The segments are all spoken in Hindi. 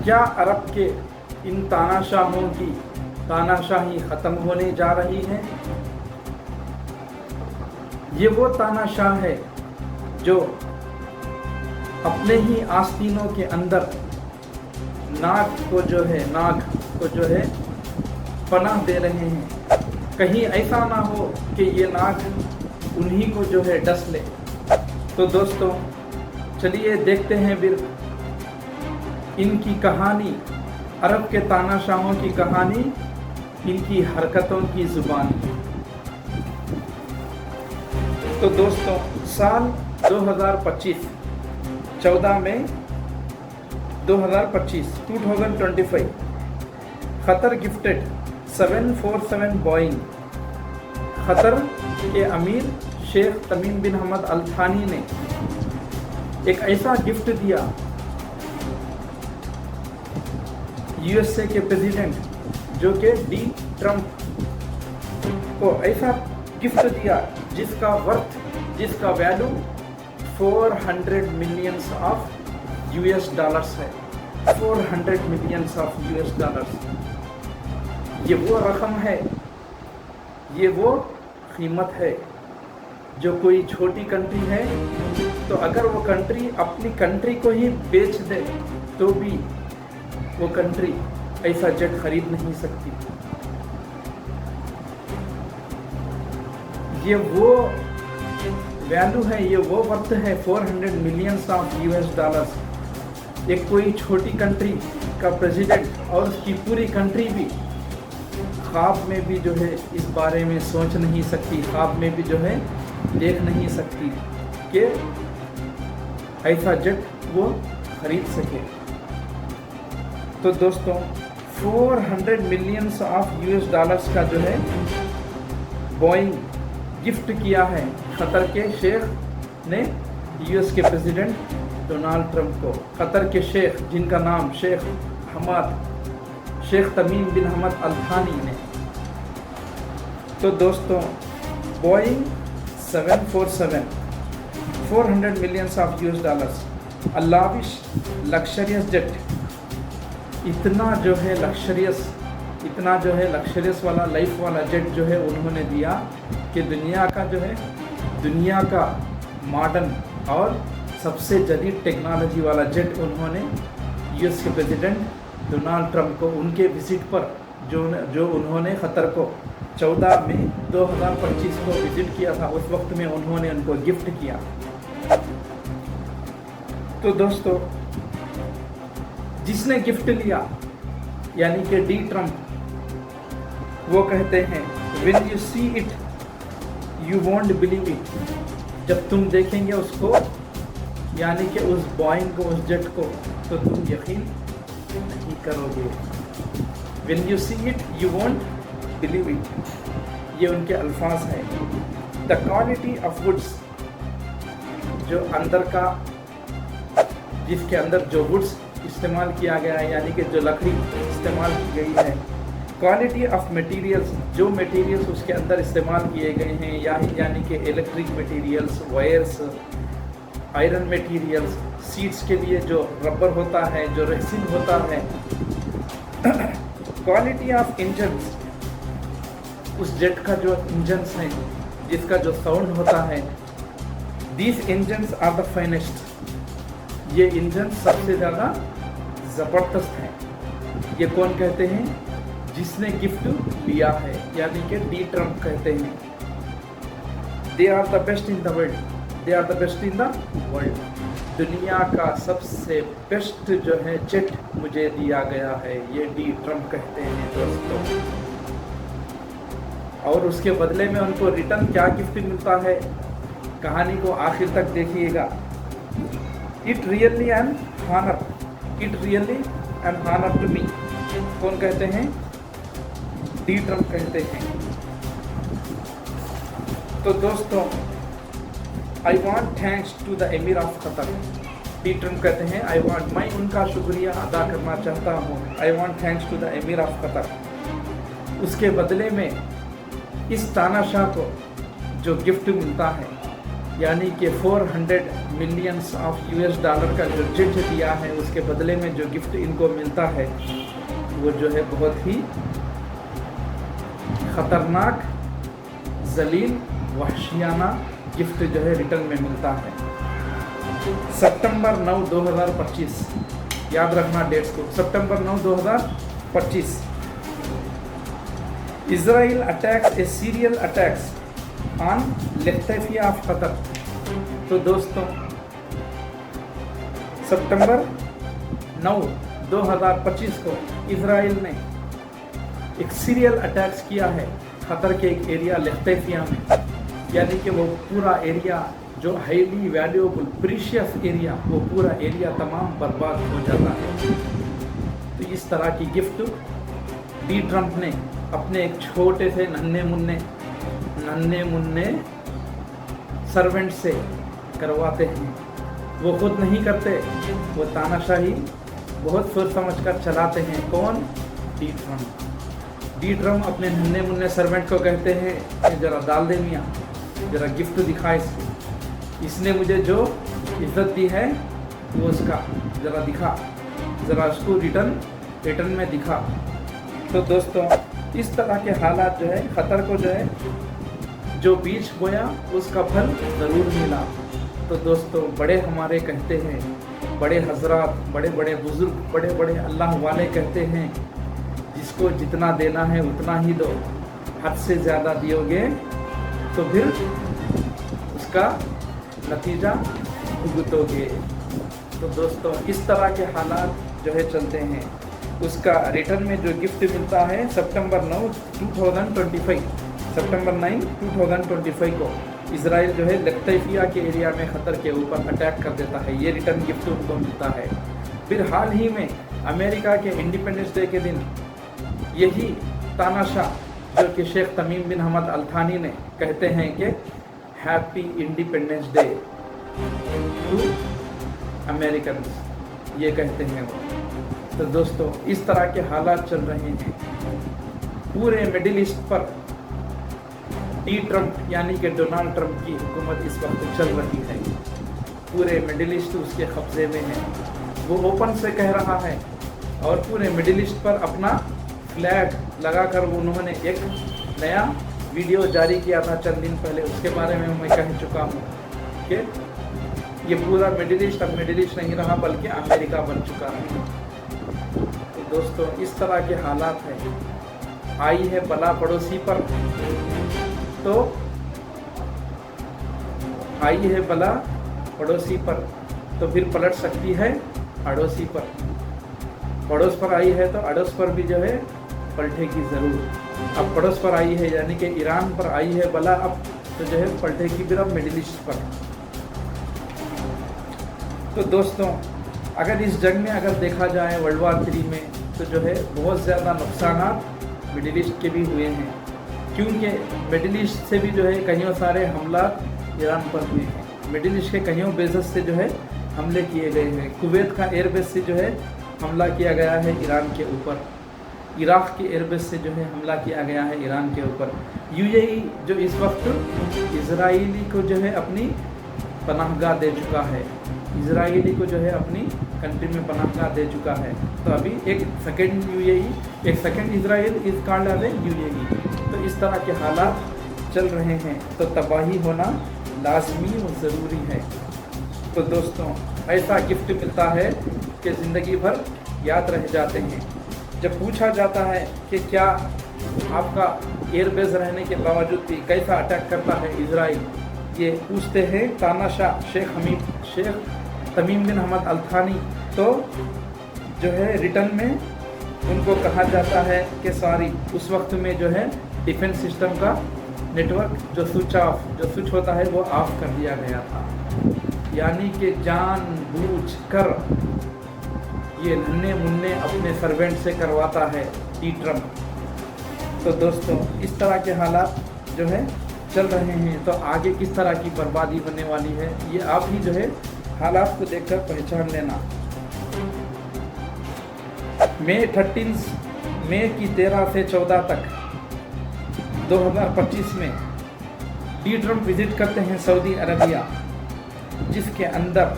क्या अरब के इन तानाशाहों की तानाशाही ख़त्म होने जा रही है? ये वो तानाशाह है जो अपने ही आस्तीनों के अंदर नाग को जो है पनाह दे रहे हैं। कहीं ऐसा ना हो कि ये नाग उन्हीं को जो है डस ले। तो दोस्तों चलिए देखते हैं फिर इनकी कहानी, अरब के तानाशाहों की कहानी, इनकी हरकतों की ज़ुबान। तो दोस्तों साल 2025 14 मई 2025 क़तर गिफ्टेड 747 बोइंग। क़तर के अमीर शेख तमीम बिन हमद अल थानी ने एक ऐसा गिफ्ट दिया यूएसए के प्रेसिडेंट जो कि डी ट्रंप को ऐसा गिफ्ट दिया जिसका value 400 millions of US dollars है। 400 मिलियंस ऑफ यूएस डॉलर्स, ये वो रकम है, ये वो कीमत है जो कोई छोटी कंट्री है तो अगर वो कंट्री अपनी कंट्री को ही बेच दे तो भी वो कंट्री ऐसा जेट खरीद नहीं सकती। ये वो वैल्यू है, ये वो वर्थ है 400 मिलियंस ऑफ यूएस डॉलर्स। एक कोई छोटी कंट्री का प्रेसिडेंट और उसकी पूरी कंट्री भी ख्वाब में भी जो है इस बारे में सोच नहीं सकती, ख्वाब में भी जो है देख नहीं सकती कि ऐसा जेट वो खरीद सके। तो दोस्तों 400 मिलियंस ऑफ यूएस डॉलर्स का जो है बोइंग गिफ्ट किया है क़तर के शेख ने यूएस के प्रेसिडेंट डोनाल्ड ट्रंप को। क़तर के शेख जिनका नाम शेख तमीम बिन हमद अल थानी ने। तो दोस्तों Boeing 747 400 millions of US dollars, a lavish luxurious jet, इतना जो है लग्जरियस वाला लाइफ वाला जेट जो है उन्होंने दिया कि दुनिया का मॉडर्न और सबसे जदीद टेक्नोलॉजी वाला जेट उन्होंने यूएस के प्रेसिडेंट डोनाल्ड ट्रंप को उनके विजिट पर जो उन्होंने क़तर को 14 मई 2025 को विजिट किया था, उस वक्त में उन्होंने उनको गिफ्ट किया। तो दोस्तों जिसने गिफ्ट लिया यानी कि डी ट्रंप, वो कहते हैं when you see it you won't believe it. जब तुम देखेंगे उसको यानी कि उस बोइंग को, उस जेट को, तो तुम यकीन नहीं करोगे। When you see it you won't believe it, ये उनके अल्फाज हैं। द क्वालिटी ऑफ वुड्स, जो अंदर का, जिसके अंदर जो वुड्स इस्तेमाल किया गया है यानी कि जो लकड़ी इस्तेमाल की गई है। क्वालिटी ऑफ मटेरियल्स, जो मटेरियल्स उसके अंदर इस्तेमाल किए गए हैं यानी कि electric materials, wires, iron materials, seats के लिए जो रबर होता है, जो रेसिन होता है। क्वालिटी ऑफ इंजन्स, उस जेट का जो इंजन्स हैं, जिसका जो साउंड होता है। These engines are the finest, ये इंजन सबसे ज़्यादा ज़बरदस्त हैं। ये कौन कहते हैं? जिसने गिफ्ट लिया है यानी कि डी ट्रंप कहते हैं। They are the best in the world, they are the best in the world. दुनिया का सबसे बेस्ट जो है जेट मुझे दिया गया है, ये डी ट्रंप कहते हैं दोस्तों। और उसके बदले में उनको रिटर्न क्या गिफ्ट मिलता है, कहानी को आखिर तक देखिएगा। It really an honour, it really an honour to me. कौन कहते हैं? डी ट्रंप कहते हैं। तो दोस्तों I want thanks to the emir of Qatar. D Trump कहते हैं आई वॉन्ट, मैं उनका शुक्रिया अदा करना चाहता हूँ। I want thanks to the emir of Qatar. उसके बदले में इस तानाशाह को जो गिफ्ट मिलता है यानी कि 400 मिलियंस ऑफ US डॉलर का जो जेट दिया है, उसके बदले में जो गिफ्ट इनको मिलता है वो जो है बहुत ही ख़तरनाक, जलील, वहशियाना गिफ्ट जो है रिटर्न में मिलता है। सितंबर 9, 2025, याद रखना डेट्स को, सितंबर 9, 2025, Israel attacks a serial attacks on लताफिया ऑफ कतर। तो दोस्तों सितंबर 9, 2025 को इजराइल ने एक सीरियल अटैक्स किया है कतर के एक एरिया लताफिया में, यानी कि वो पूरा एरिया जो हाईली वैल्यूएबल प्रीशियस एरिया, वो पूरा एरिया तमाम बर्बाद हो जाता है। तो इस तरह की गिफ्ट डी ट्रंप ने अपने एक छोटे से नन्हे मुन्ने सर्वेंट से करवाते हैं। वो खुद नहीं करते, वो तानाशाही बहुत सोच समझ कर चलाते हैं। कौन? D Trump. डी ट्रंप अपने नन्हे मुन्ने सर्वेंट को कहते हैं, जरा डाल दे मियाँ, जरा गिफ्ट दिखा इसने मुझे जो इज्जत दी है वो उसका ज़रा दिखा, ज़रा उसको रिटर्न में दिखा। तो दोस्तों इस तरह के हालात जो है, ख़तर को जो है जो बीज बोया उसका फल ज़रूर मिला। तो दोस्तों बड़े हमारे कहते हैं, बड़े हजरात, बड़े बड़े बुज़ुर्ग, बड़े बड़े अल्लाह वाले कहते हैं, जिसको जितना देना है उतना ही दो, हद से ज़्यादा दियोगे तो फिर उसका नतीजा भुगतोगे। तो दोस्तों इस तरह के हालात जो है चलते हैं। उसका रिटर्न में जो गिफ्ट मिलता है सितंबर 9, 2025, सितंबर 9, 2025 को इजराइल जो है लताफिया के एरिया में ख़तर के ऊपर अटैक कर देता है। ये रिटर्न गिफ्ट उनको मिलता है। फिर हाल ही में अमेरिका के इंडिपेंडेंस डे के दिन यही तानाशाह जो कि शेख तमीम बिन हमद अल थानी ने कहते हैं कि happy independence day to American, ये कहते हैं वो। तो दोस्तों इस तरह के हालात चल रहे हैं पूरे मिडिल ईस्ट पर। डी ट्रंप यानी कि डोनाल्ड ट्रंप की हुकूमत इस वक्त चल रही है, पूरे मिडिल ईस्ट उसके कब्जे में है। वो ओपन से कह रहा है और पूरे मिडिल ईस्ट पर अपना फ्लैग लगाकर उन्होंने एक नया वीडियो जारी किया था चंद दिन पहले। उसके बारे में मैं कह चुका हूँ कि ये पूरा मिडिल ईस्ट अब मिडिल ईस्ट नहीं रहा बल्कि अमेरिका बन चुका है। तो दोस्तों इस तरह के हालात हैं। आई है बला पड़ोसी पर, तो आई है बला पड़ोसी पर तो फिर पलट सकती है अड़ोसी पर। पड़ोस पर आई है तो अड़ोस पर भी जो है पलटेगी ज़रूर। अब पड़ोस पर आई है यानी कि ईरान पर आई है बला, अब तो जो है पलटेगी फिर अब मिडिल ईस्ट पर। तो दोस्तों अगर इस जंग में अगर देखा जाए वर्ल्ड वार 3 में, तो जो है बहुत ज़्यादा नुकसान मिडिल ईस्ट के भी हुए हैं, क्योंकि मिडिल ईस्ट से भी जो है कईयों सारे हमला ईरान पर हुए हैं। मिडिल ईस्ट के कईयों बेसेस से जो है हमले किए गए हैं। कुवैत का एयरबेस से जो है हमला किया गया है ईरान के ऊपर। इराक़ के एयरबेस से जो है हमला किया गया है ईरान के ऊपर। यूएई जो इस वक्त इजराइली को जो है अपनी पनाहगाह दे चुका है, इजराइली को जो है अपनी कंट्री में पनाहगाह दे चुका है। तो अभी एक सेकेंड यूएई, एक second Israel is called as UAE. तो इस तरह के हालात चल रहे हैं, तो तबाही होना लाजमी और ज़रूरी है। तो दोस्तों ऐसा गिफ्ट मिलता है कि ज़िंदगी भर याद रह जाते हैं। जब पूछा जाता है कि क्या आपका एयरबेस रहने के बावजूद भी कैसा अटैक करता है इजराइल, ये पूछते हैं तानाशाह शेख तमीम बिन हमद अल थानी। तो जो है रिटर्न में उनको कहा जाता है कि सॉरी, उस वक्त में जो है डिफेंस सिस्टम का नेटवर्क जो स्विच होता है वो ऑफ कर दिया गया था। यानी कि जानबूझकर ये नन्हे मुन्ने अपने सर्वेंट से करवाता है डी ट्रंप। तो दोस्तों इस तरह के हालात जो है चल रहे हैं, तो आगे किस तरह की बर्बादी होने वाली है ये आप ही जो है हालात को देखकर पहचान लेना। मई की 13 से 14 तक 2025 में डी ट्रम्प विजिट करते हैं सऊदी अरबिया, जिसके अंदर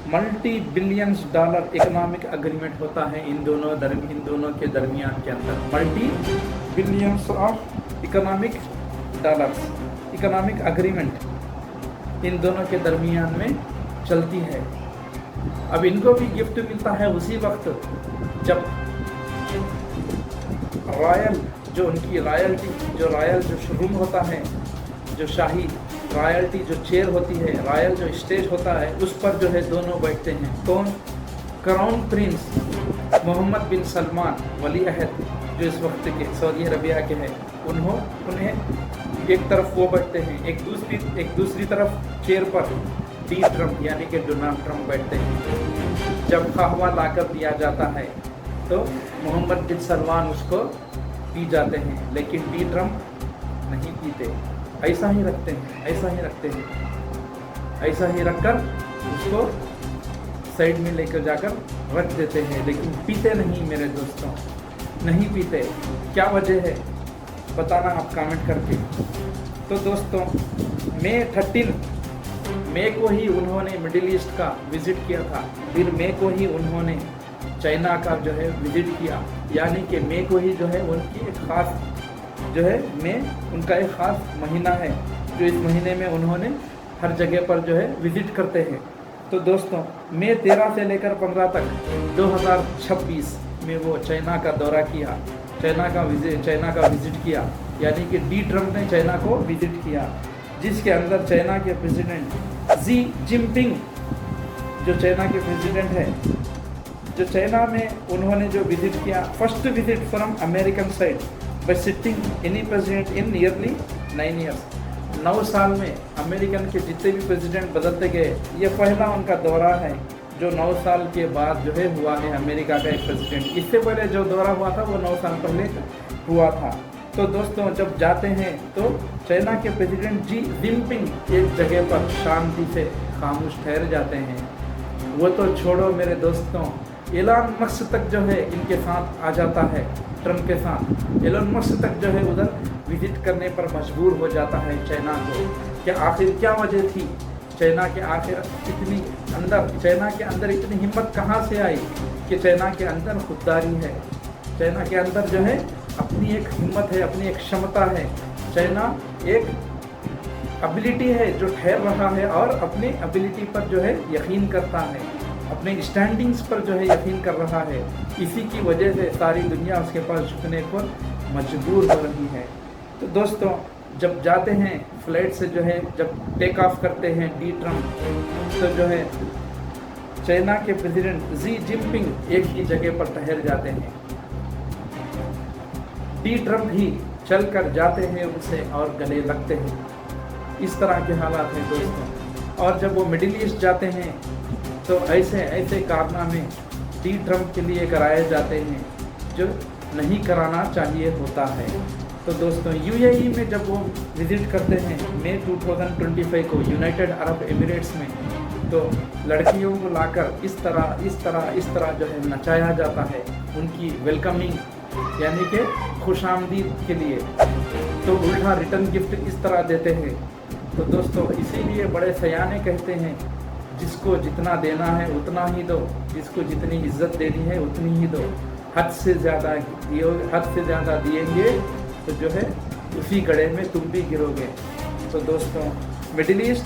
multi billions dollar economic agreement होता है इन दोनों के दरमियान के अंदर। Multi billions of economic dollars economic agreement in दोनों के दरमियान में चलती है। अब इनको भी गिफ्ट मिलता है उसी वक्त जब रॉयल जो उनकी रॉयल जो रूम होता है, जो शाही रॉयल्टी जो चेयर होती है, रॉयल जो स्टेज होता है, उस पर जो है दोनों बैठते हैं। कौन? क्राउन प्रिंस मोहम्मद बिन सलमान वली अहद जो इस वक्त के सऊदी अरबिया के हैं, उन्हें एक तरफ वो बैठते हैं, एक दूसरी तरफ चेयर पर डी ट्रम्प यानी कि डोनाल्ड ट्रम्प बैठते हैं। जब कहवा लाकर दिया जाता है तो मोहम्मद बिन सलमान उसको पी जाते हैं, लेकिन डी ट्रम्प नहीं पीते, ऐसा ही रखते हैं, ऐसा ही रखकर उसको साइड में लेकर जाकर रख देते हैं, लेकिन पीते नहीं मेरे दोस्तों, नहीं पीते। क्या वजह है बताना आप कमेंट करके। तो दोस्तों मई को ही उन्होंने मिडिल ईस्ट का विज़िट किया था, फिर मई को ही उन्होंने चाइना का जो है विज़िट किया, यानी कि मई को ही जो है उनकी एक ख़ास जो है उनका एक ख़ास महीना है, जो इस महीने में उन्होंने हर जगह पर जो है विज़िट करते हैं। तो दोस्तों मई 13 से लेकर 15 तक 2026 में वो चाइना का दौरा किया, चाइना का विज़िट किया, यानी कि डी ट्रम्प ने चाइना को विज़िट किया, जिसके अंदर चाइना के प्रेसिडेंट जी जिनपिंग जो चाइना के प्रेसिडेंट है, जो चाइना में उन्होंने जो विज़िट किया, first visit from American side by sitting any president in nearly 9 years. 9 साल में अमेरिकन के जितने भी प्रेसिडेंट बदलते गए, ये पहला उनका दौरा है जो 9 साल के बाद जो है हुआ है अमेरिका का एक प्रेसिडेंट। इससे पहले जो दौरा हुआ था वो 9 साल पहले हुआ था। तो दोस्तों जब जाते हैं तो चाइना के प्रेसिडेंट जी जिनपिंग एक जगह पर शांति से खामोश ठहर जाते हैं। वो तो छोड़ो मेरे दोस्तों, एलन मस्क तक जो है इनके साथ आ जाता है, ट्रम्प के साथ एलन मस्क तक जो है उधर विजिट करने पर मजबूर हो जाता है चाइना को। आखिर क्या वजह थी? चाइना के अंदर इतनी हिम्मत कहाँ से आई कि चाइना के अंदर खुददारी है, चाइना के अंदर जो है अपनी एक हिम्मत है, अपनी एक क्षमता है, चाइना एक एबिलिटी है जो ठहर रहा है और अपनी एबिलिटी पर जो है यकीन करता है, अपने स्टैंडिंग्स पर जो है यकीन कर रहा है। इसी की वजह से सारी दुनिया उसके पास झुकने पर मजबूर हो रही है। तो दोस्तों जब जाते हैं फ्लाइट से जो है, जब टेक ऑफ करते हैं डी ट्रम्प, तो जो है चाइना के प्रेसिडेंट जी जिनपिंग एक ही जगह पर ठहर जाते हैं, डी ट्रम्प ही चलकर जाते हैं उनसे और गले लगते हैं। इस तरह के हालात हैं दोस्तों। और जब वो मिडिल ईस्ट जाते हैं तो ऐसे कारनामे डी ट्रम्प के लिए कराए जाते हैं जो नहीं कराना चाहिए होता है। तो दोस्तों यूएई में जब वो विज़िट करते हैं मई 2025 को यूनाइटेड अरब एमिरेट्स में, तो लड़कियों को लाकर इस तरह जो है नचाया जाता है उनकी वेलकमिंग यानी कि खुशामदीद के लिए। तो उल्टा रिटर्न गिफ्ट इस तरह देते हैं। तो दोस्तों इसीलिए बड़े सयाने कहते हैं, जिसको जितना देना है उतना ही दो, जिसको जितनी इज्जत देनी है उतनी ही दो। हद से ज़्यादा दिएंगे तो जो है उसी गड्ढे में तुम भी गिरोगे। तो दोस्तों मिडिल ईस्ट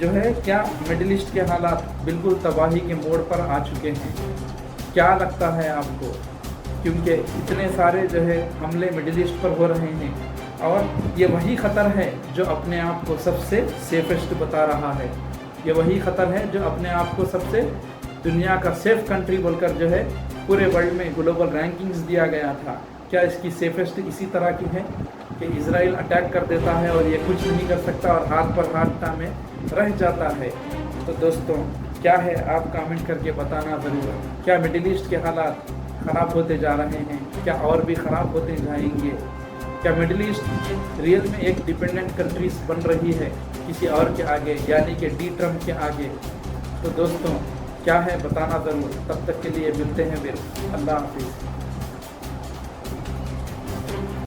जो है, क्या मिडिल ईस्ट के हालात बिल्कुल तबाही के मोड़ पर आ चुके हैं। क्या लगता है आपको? क्योंकि इतने सारे जो है हमले मिडिल ईस्ट पर हो रहे हैं और ये वही ख़तर है जो अपने आप को सबसे सेफेस्ट बता रहा है। ये वही ख़तर है जो अपने आप को सबसे दुनिया का सेफ कंट्री बोलकर जो है पूरे वर्ल्ड में ग्लोबल रैंकिंग्स दिया गया था। क्या इसकी सेफेस्ट इसी तरह की है कि इजराइल अटैक कर देता है और ये कुछ नहीं कर सकता और हाथ पर हाथ टाँगे रह जाता है। तो दोस्तों क्या है, आप कमेंट करके बताना ज़रूर। क्या मिडिल ईस्ट के हालात ख़राब होते जा रहे हैं? क्या और भी ख़राब होते जाएंगे? क्या मिडिल ईस्ट रियल में एक डिपेंडेंट कंट्रीज बन रही है किसी और के आगे, यानी कि डी ट्रम्प के आगे? तो दोस्तों क्या है बताना ज़रूर। तब तक के लिए मिलते हैं फिर। अल्लाह हाफिज़।